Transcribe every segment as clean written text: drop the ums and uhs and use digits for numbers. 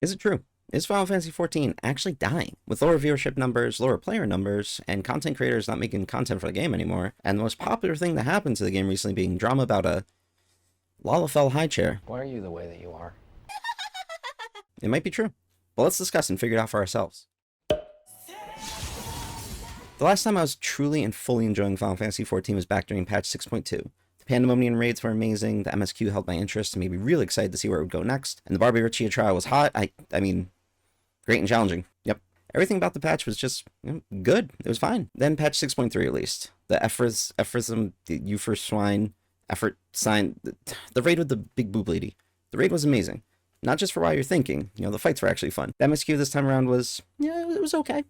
Is it true? Is Final Fantasy XIV actually dying? With lower viewership numbers, lower player numbers, and content creators not making content for the game anymore, and the most popular thing that happened to the game recently being drama about a Lalafell high chair. Why are you the way that you are? It might be true. But let's discuss and figure it out for ourselves. The last time I was truly and fully enjoying Final Fantasy XIV was back during patch 6.2. The Pandemonium raids were amazing, the MSQ held my interest and made me really excited to see where it would go next, and the Barbie Riccia trial was hot. I mean, great and challenging. Yep. Everything about the patch was just good. It was fine. Then patch 6.3 released. The Epherism, the Euphor Swine, effort sign, the raid with the big boob lady. The raid was amazing. Not just for why you're thinking, the fights were actually fun. The MSQ this time around was, it was okay.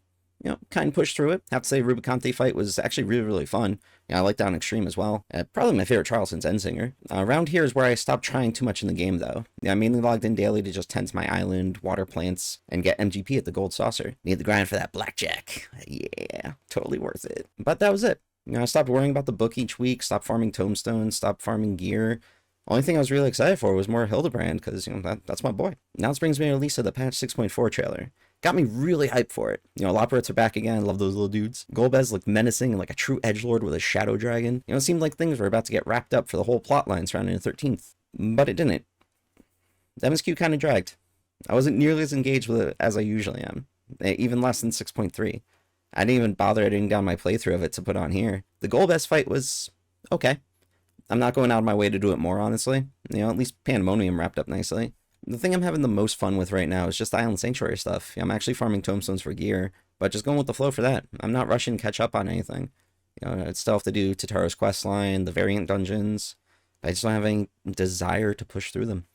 Kind of pushed through it. Have to say, Rubicante fight was actually really, really fun. I liked Down Extreme as well. Probably my favorite trial since Endsinger. Around here is where I stopped trying too much in the game, though. I mainly logged in daily to just tend to my island, water plants, and get MGP at the Gold Saucer. Need the grind for that blackjack. Yeah, totally worth it. But that was it. I stopped worrying about the book each week, stopped farming tomestones, stopped farming gear. Only thing I was really excited for was more Hildebrand, because, that's my boy. Now this brings me to the release of the patch 6.4 trailer. Got me really hyped for it. Loporits are back again. Love those little dudes. Golbez looked menacing and like a true edgelord with a shadow dragon. It seemed like things were about to get wrapped up for the whole plotline surrounding the 13th. But it didn't. The MSQ kind of dragged. I wasn't nearly as engaged with it as I usually am. Even less than 6.3. I didn't even bother editing down my playthrough of it to put on here. The Golbez fight was okay. I'm not going out of my way to do it more, honestly. At least Pandemonium wrapped up nicely. The thing I'm having the most fun with right now is just Island Sanctuary stuff. I'm actually farming tomestones for gear, but just going with the flow for that. I'm not rushing to catch up on anything. I still have to do Tataro's questline, the variant dungeons. I just don't have any desire to push through them.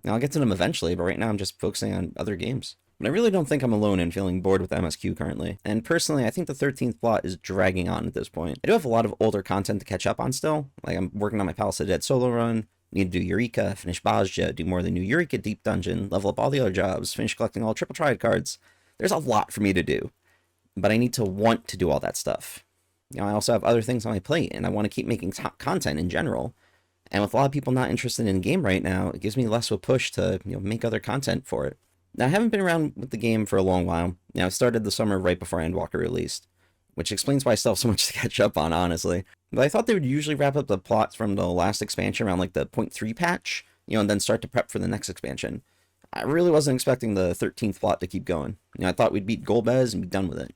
I'll get to them eventually, but right now I'm just focusing on other games. But I really don't think I'm alone in feeling bored with MSQ currently. And personally, I think the 13th plot is dragging on at this point. I do have a lot of older content to catch up on still. Like, I'm working on my Palace of the Dead solo run. Need to do Eureka, finish Bozja, do more of the new Eureka Deep Dungeon, level up all the other jobs, finish collecting all Triple Triad cards. There's a lot for me to do. But I need to want to do all that stuff. I also have other things on my plate, and I want to keep making top content in general. And with a lot of people not interested in the game right now, it gives me less of a push to make other content for it. Now, I haven't been around with the game for a long while. I started the summer right before Endwalker released, which explains why I still have so much to catch up on, honestly. But I thought they would usually wrap up the plots from the last expansion around like the 0.3 patch, and then start to prep for the next expansion. I really wasn't expecting the 13th plot to keep going. I thought we'd beat Golbez and be done with it.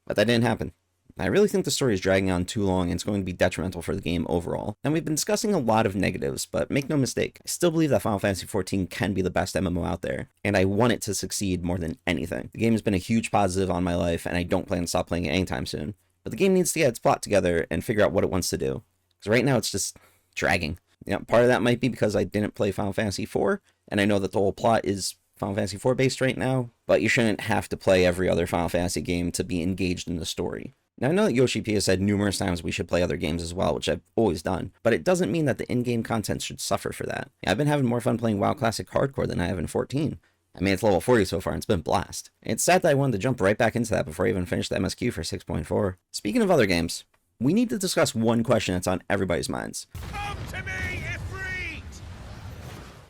But that didn't happen. I really think the story is dragging on too long and it's going to be detrimental for the game overall. And we've been discussing a lot of negatives, but make no mistake, I still believe that Final Fantasy XIV can be the best MMO out there, and I want it to succeed more than anything. The game has been a huge positive on my life, and I don't plan to stop playing it anytime soon. But the game needs to get its plot together and figure out what it wants to do. Because right now it's just dragging. Part of that might be because I didn't play Final Fantasy IV, and I know that the whole plot is Final Fantasy IV based right now, but you shouldn't have to play every other Final Fantasy game to be engaged in the story. Now, I know that Yoshi P has said numerous times we should play other games as well, which I've always done, but it doesn't mean that the in-game content should suffer for that. I've been having more fun playing WoW Classic Hardcore than I have in 14. I mean, it's level 40 so far, and it's been a blast. It's sad that I wanted to jump right back into that before I even finished the MSQ for 6.4. Speaking of other games, we need to discuss one question that's on everybody's minds. Come to me, Ifrit!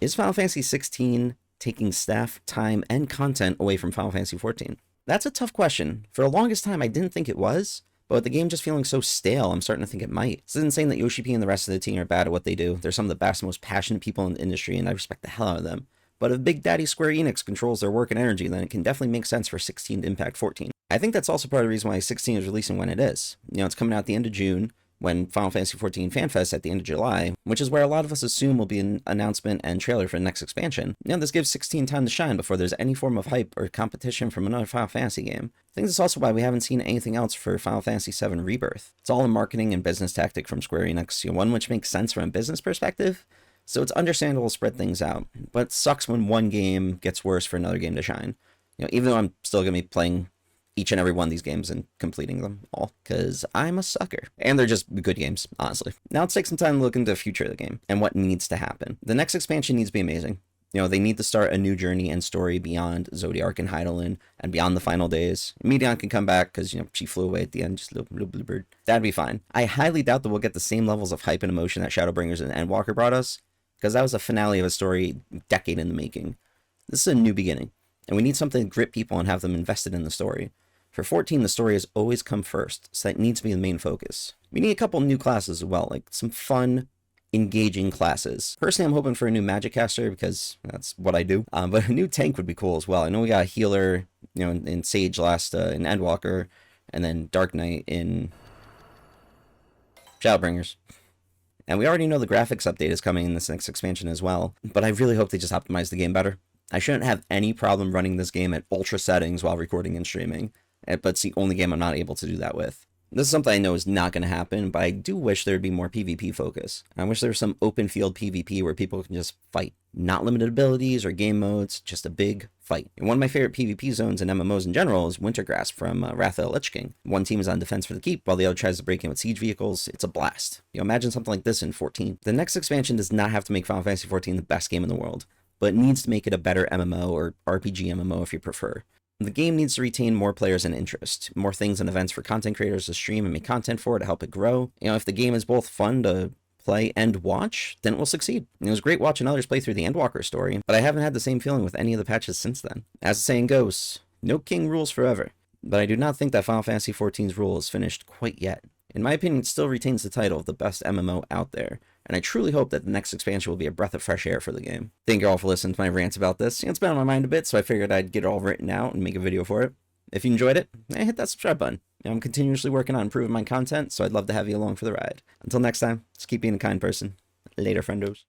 Is Final Fantasy XVI taking staff, time, and content away from Final Fantasy XIV? That's a tough question. For the longest time, I didn't think it was, but with the game just feeling so stale, I'm starting to think it might. This isn't saying that Yoshi P and the rest of the team are bad at what they do. They're some of the best, most passionate people in the industry, and I respect the hell out of them. But if Big Daddy Square Enix controls their work and energy, then it can definitely make sense for 16 to impact 14. I think that's also part of the reason why 16 is releasing when it is. It's coming out at the end of June, when Final Fantasy XIV FanFest at the end of July, which is where a lot of us assume will be an announcement and trailer for the next expansion. This gives 16 time to shine before there's any form of hype or competition from another Final Fantasy game. I think that's also why we haven't seen anything else for Final Fantasy VII Rebirth. It's all a marketing and business tactic from Square Enix, one which makes sense from a business perspective, so it's understandable to spread things out, but it sucks when one game gets worse for another game to shine. Even though I'm still going to be playing each and every one of these games and completing them all, because I'm a sucker. And they're just good games, honestly. Now let's take some time to look into the future of the game and what needs to happen. The next expansion needs to be amazing. They need to start a new journey and story beyond Zodiark and Hydaelyn and beyond the final days. Medion can come back because, she flew away at the end, just a little blue bird. That'd be fine. I highly doubt that we'll get the same levels of hype and emotion that Shadowbringers and Endwalker brought us, because that was a finale of a story decade in the making. This is a new beginning. And we need something to grip people and have them invested in the story. For 14, the story has always come first, so that needs to be the main focus. We need a couple new classes as well, like some fun, engaging classes. Personally, I'm hoping for a new magic caster because that's what I do. But a new tank would be cool as well. I know we got a healer, in Sage last, in Endwalker, and then Dark Knight in Shadowbringers. And we already know the graphics update is coming in this next expansion as well, but I really hope they just optimize the game better. I shouldn't have any problem running this game at ultra settings while recording and streaming, but it's the only game I'm not able to do that with. This is something I know is not going to happen, but I do wish there would be more PvP focus. I wish there was some open field PvP where people can just fight. Not limited abilities or game modes, just a big fight. And one of my favorite PvP zones in MMOs in general is Wintergrass from Wrath of the Lich King. One team is on defense for the keep, while the other tries to break in with siege vehicles. It's a blast. Imagine something like this in 14. The next expansion does not have to make Final Fantasy XIV the best game in the world, but it needs to make it a better MMO or RPG MMO if you prefer. The game needs to retain more players and interest, more things and events for content creators to stream and make content for to help it grow. If the game is both fun to play and watch, then it will succeed. It was great watching others play through the Endwalker story, but I haven't had the same feeling with any of the patches since then. As the saying goes, no king rules forever. But I do not think that Final Fantasy XIV's rule is finished quite yet. In my opinion, it still retains the title of the best MMO out there, and I truly hope that the next expansion will be a breath of fresh air for the game. Thank you all for listening to my rants about this. It's been on my mind a bit, so I figured I'd get it all written out and make a video for it. If you enjoyed it, hit that subscribe button. I'm continuously working on improving my content, so I'd love to have you along for the ride. Until next time, just keep being a kind person. Later, friendos.